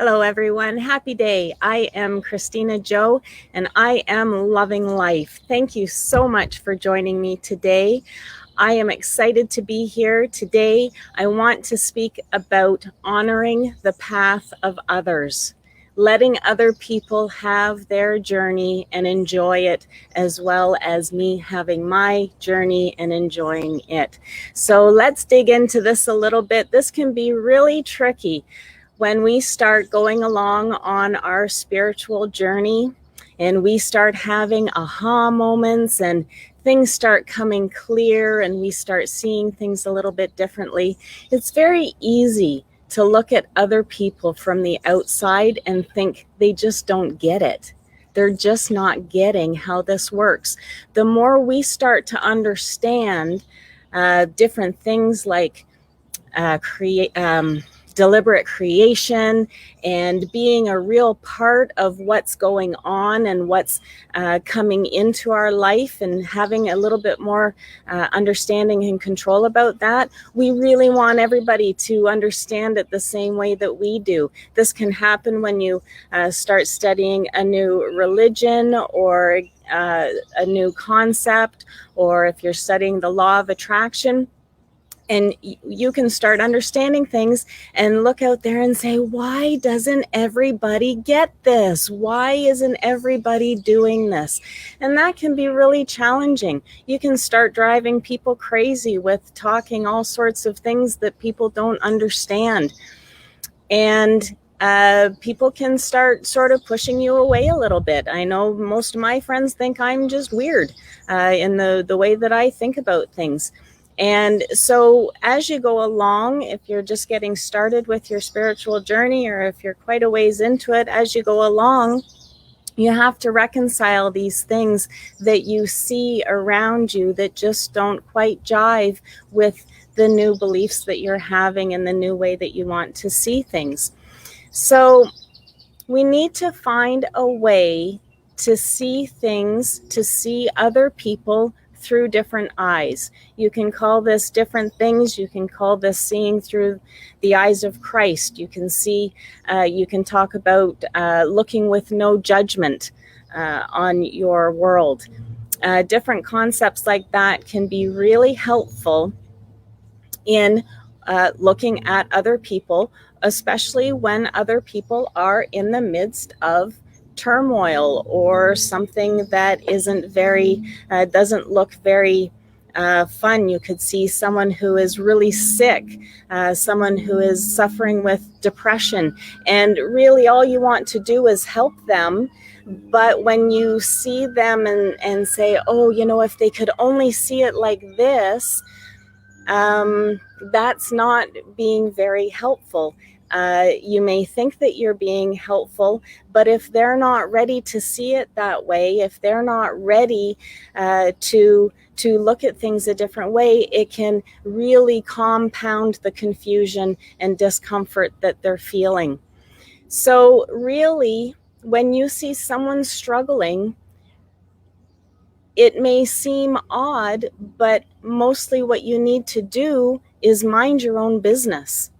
Hello, everyone. Happy day. I am Christina Joe, and I am loving life. Thank you so much for joining me today. I am excited to be here today. I want to speak about honoring the path of others, letting other people have their journey and enjoy it, as well as me having my journey and enjoying it. So let's dig into this a little bit. This can be really tricky when we start going along on our spiritual journey and we start having aha moments and things start coming clear and we start seeing things a little bit differently. It's very easy to look at other people from the outside and think they just don't get it. They're just not getting how this works. The more we start to understand different things like deliberate creation and being a real part of what's going on and what's coming into our life, and having a little bit more understanding and control about that. We really want everybody to understand it the same way that we do. This can happen when you start studying a new religion or a new concept, or if you're studying the law of attraction. And you can start understanding things and look out there and say, why doesn't everybody get this? Why isn't everybody doing this? And that can be really challenging. You can start driving people crazy with talking all sorts of things that people don't understand. And people can start sort of pushing you away a little bit. I know most of my friends think I'm just weird in the way that I think about things. And so as you go along, if you're just getting started with your spiritual journey, or if you're quite a ways into it, as you go along, you have to reconcile these things that you see around you that just don't quite jive with the new beliefs that you're having and the new way that you want to see things. So we need to find a way to see things, to see other people through different eyes. You can call this different things. You can call this seeing through the eyes of Christ. You can talk about looking with no judgment on your world. Different concepts like that can be really helpful in looking at other people, especially when other people are in the midst of turmoil or something that doesn't look very fun. You could see someone who is really sick, someone who is suffering with depression, and really all you want to do is help them. But when you see them and say, oh, if they could only see it like this, that's not being very helpful. You may think that you're being helpful, but if they're not ready to see it that way, if they're not ready to look at things a different way, it can really compound the confusion and discomfort that they're feeling. So really, when you see someone struggling, it may seem odd, but mostly what you need to do is mind your own business.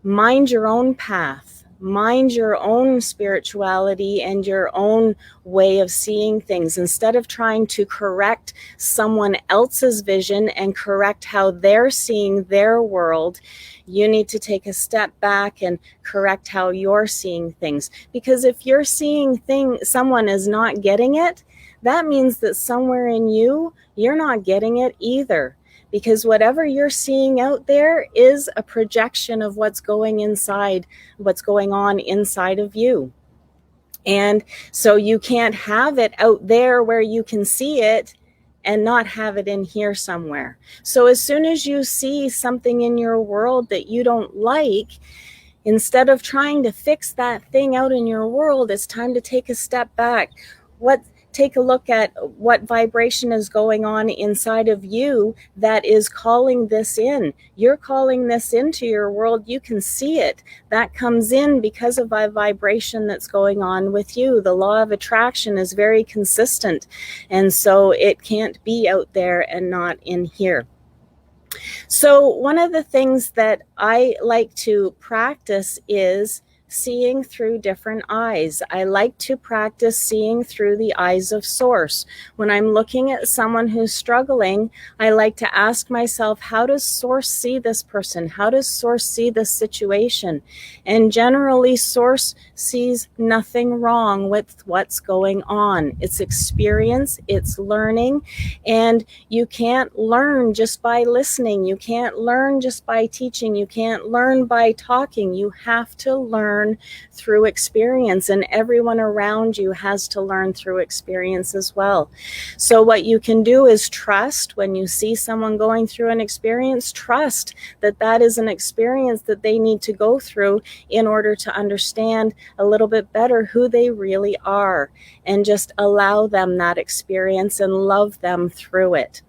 Mind your own path, mind your own spirituality and your own way of seeing things. Instead of trying to correct someone else's vision and correct how they're seeing their world, you need to take a step back and correct how you're seeing things. Because if you're seeing someone is not getting it, that means that somewhere in you're not getting it either. Because whatever you're seeing out there is a projection of what's going on inside of you. And so you can't have it out there where you can see it and not have it in here somewhere. So as soon as you see something in your world that you don't like, instead of trying to fix that thing out in your world, it's time to take a step back. Take a look at what vibration is going on inside of you that is calling this in. You're calling this into your world. You can see it. That comes in because of a vibration that's going on with you. The law of attraction is very consistent, and so it can't be out there and not in here. So one of the things that I like to practice is seeing through different eyes. I like to practice seeing through the eyes of Source. When I'm looking at someone who's struggling, I like to ask myself, how does Source see this person? How does Source see this situation? And generally, Source sees nothing wrong with what's going on. It's experience, it's learning, and you can't learn just by listening. You can't learn just by teaching. You can't learn by talking. You have to learn through experience, and everyone around you has to learn through experience as well. So what you can do is trust when you see someone going through an experience, trust that that is an experience that they need to go through in order to understand a little bit better who they really are, and just allow them that experience and love them through it.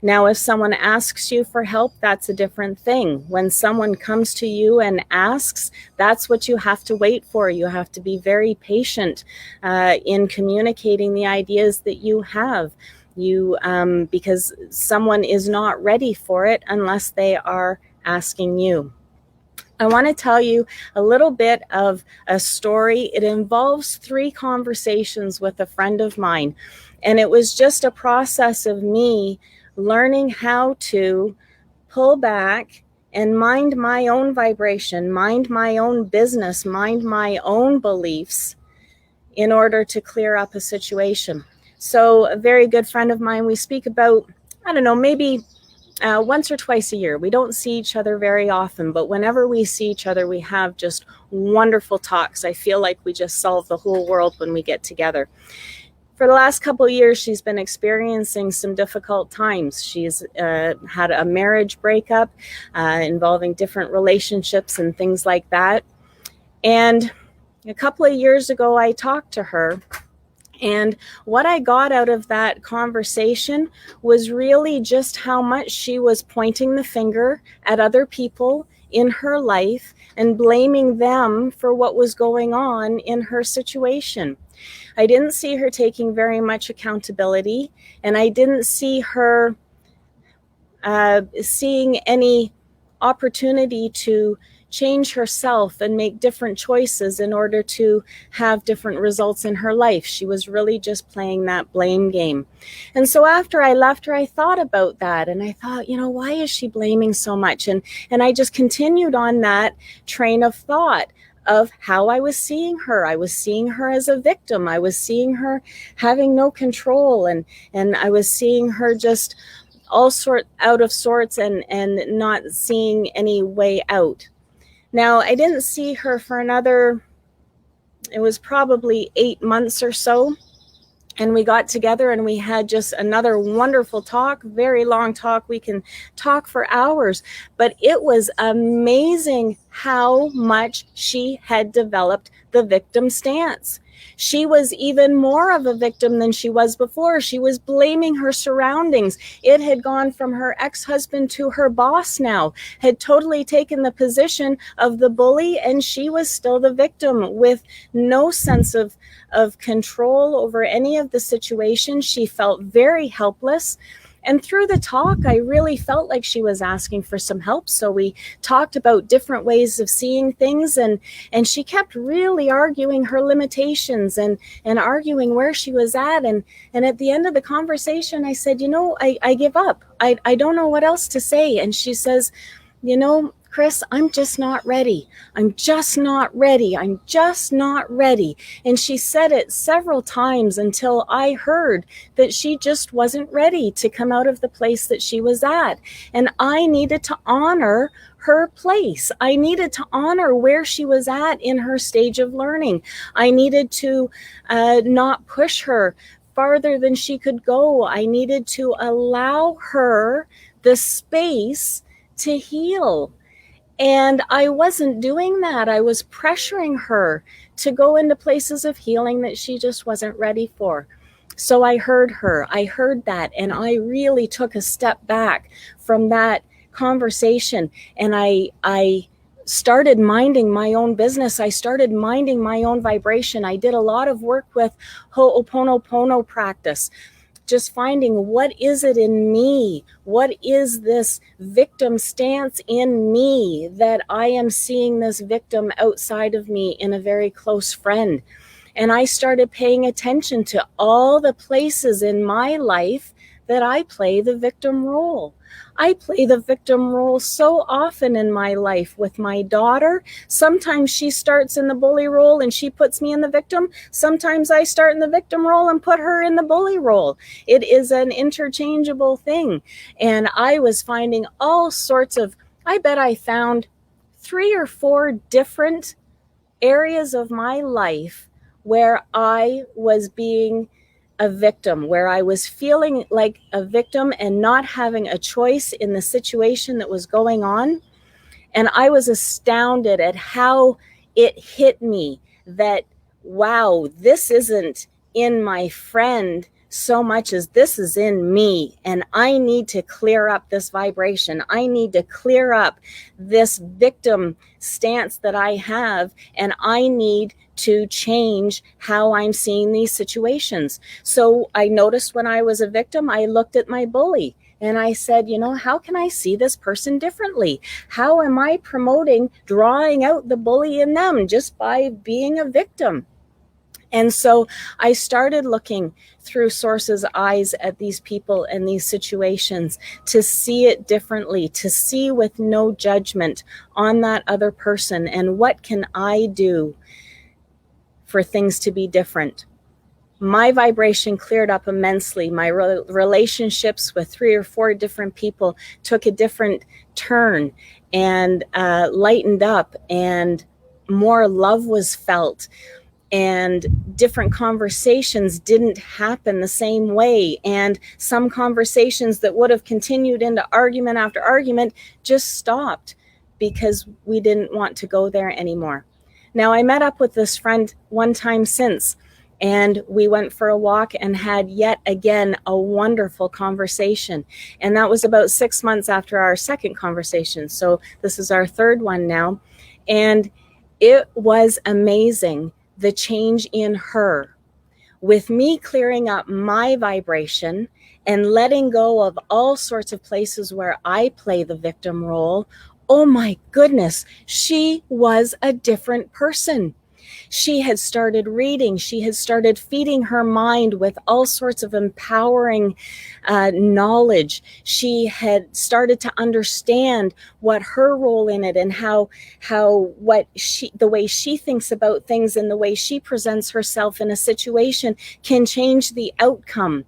Now, if someone asks you for help, that's a different thing. When someone comes to you and asks, that's what you have to wait for. You have to be very patient in communicating the ideas that you have. Because someone is not ready for it unless they are asking you. I want to tell you a little bit of a story. It involves 3 conversations with a friend of mine, and it was just a process of me learning how to pull back and mind my own vibration, mind my own business, mind my own beliefs in order to clear up a situation. So a very good friend of mine, we speak about, I don't know, maybe once or twice a year. We don't see each other very often, but whenever we see each other, we have just wonderful talks. I feel like we just solve the whole world when we get together. For the last couple of years, she's been experiencing some difficult times. She's had a marriage breakup involving different relationships and things like that. And a couple of years ago, I talked to her. And what I got out of that conversation was really just how much she was pointing the finger at other people in her life and blaming them for what was going on in her situation. I didn't see her taking very much accountability, and I didn't see her seeing any opportunity to change herself and make different choices in order to have different results in her life. She was really just playing that blame game. And so after I left her, I thought about that, and I thought, why is she blaming so much? And I just continued on that train of thought of how I was seeing her. I was seeing her as a victim. I was seeing her having no control, and I was seeing her just all out of sorts and not seeing any way out. Now, I didn't see her for it was probably 8 months or so. And we got together and we had just another wonderful talk, very long talk. We can talk for hours, but it was amazing how much she had developed the victim stance. She was even more of a victim than she was before. She was blaming her surroundings. It had gone from her ex-husband to her boss now, had totally taken the position of the bully, and she was still the victim with no sense of control over any of the situation. She felt very helpless. And through the talk, I really felt like she was asking for some help. So we talked about different ways of seeing things, and she kept really arguing her limitations and arguing where she was at. And at the end of the conversation, I said, I give up. I don't know what else to say. And she says, Chris, I'm just not ready. I'm just not ready. I'm just not ready. And she said it several times until I heard that she just wasn't ready to come out of the place that she was at. And I needed to honor her place. I needed to honor where she was at in her stage of learning. I needed to not push her farther than she could go. I needed to allow her the space to heal. And I wasn't doing that. I was pressuring her to go into places of healing that she just wasn't ready for. So I heard her. I heard that. And I really took a step back from that conversation. And I started minding my own business. I started minding my own vibration. I did a lot of work with Ho'oponopono practice. just finding what is it in me? What is this victim stance in me that I am seeing this victim outside of me in a very close friend? And I started paying attention to all the places in my life that I play the victim role. I play the victim role so often in my life with my daughter. Sometimes she starts in the bully role and she puts me in the victim. Sometimes I start in the victim role and put her in the bully role. It is an interchangeable thing. And I was finding all sorts of, I bet I found 3 or 4 different areas of my life where I was being a victim, where I was feeling like a victim and not having a choice in the situation that was going on. And I was astounded at how it hit me that, wow, this isn't in my friend so much as this is in me. And I need to clear up this vibration. I need to clear up this victim stance that I have. And I need to change how I'm seeing these situations. So I noticed when I was a victim, I looked at my bully and I said, you know, how can I see this person differently? How am I promoting drawing out the bully in them just by being a victim? And so I started looking through Source's eyes at these people and these situations to see it differently, to see with no judgment on that other person. And what can I do for things to be different? My vibration cleared up immensely. My relationships with 3 or 4 different people took a different turn and lightened up, and more love was felt. And different conversations didn't happen the same way. And some conversations that would have continued into argument after argument just stopped because we didn't want to go there anymore. Now, I met up with this friend one time since, and we went for a walk and had yet again a wonderful conversation. And that was about 6 months after our second conversation. So this is our third one now. And it was amazing, the change in her, with me clearing up my vibration and letting go of all sorts of places where I play the victim role. Oh my goodness, she was a different person. She had started reading. She had started feeding her mind with all sorts of empowering knowledge. She had started to understand what her role in it and the way she thinks about things and the way she presents herself in a situation can change the outcome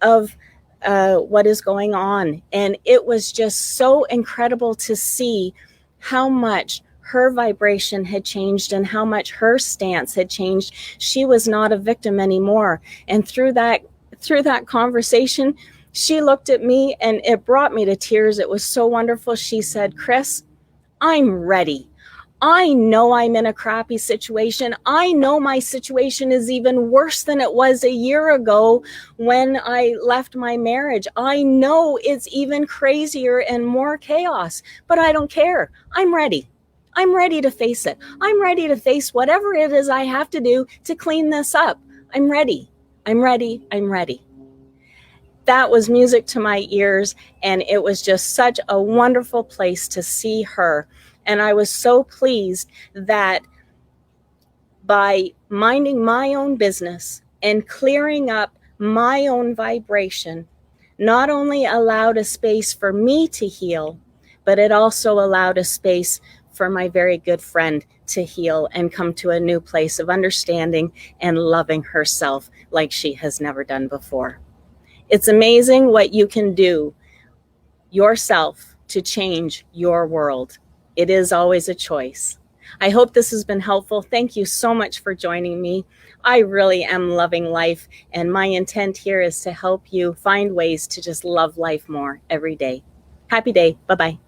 of what is going on. And it was just so incredible to see how much her vibration had changed and how much her stance had changed. She was not a victim anymore. And through that conversation, she looked at me and it brought me to tears. It was so wonderful. She said, "Chris, I'm ready. I know I'm in a crappy situation. I know my situation is even worse than it was a year ago when I left my marriage. I know it's even crazier and more chaos, but I don't care. I'm ready. I'm ready to face it. I'm ready to face whatever it is I have to do to clean this up. I'm ready. I'm ready. I'm ready." That was music to my ears, and it was just such a wonderful place to see her. And I was so pleased that by minding my own business and clearing up my own vibration, not only allowed a space for me to heal, but it also allowed a space for my very good friend to heal and come to a new place of understanding and loving herself like she has never done before. It's amazing what you can do yourself to change your world. It is always a choice. I hope this has been helpful. Thank you so much for joining me. I really am loving life, and my intent here is to help you find ways to just love life more every day. Happy day. Bye-bye.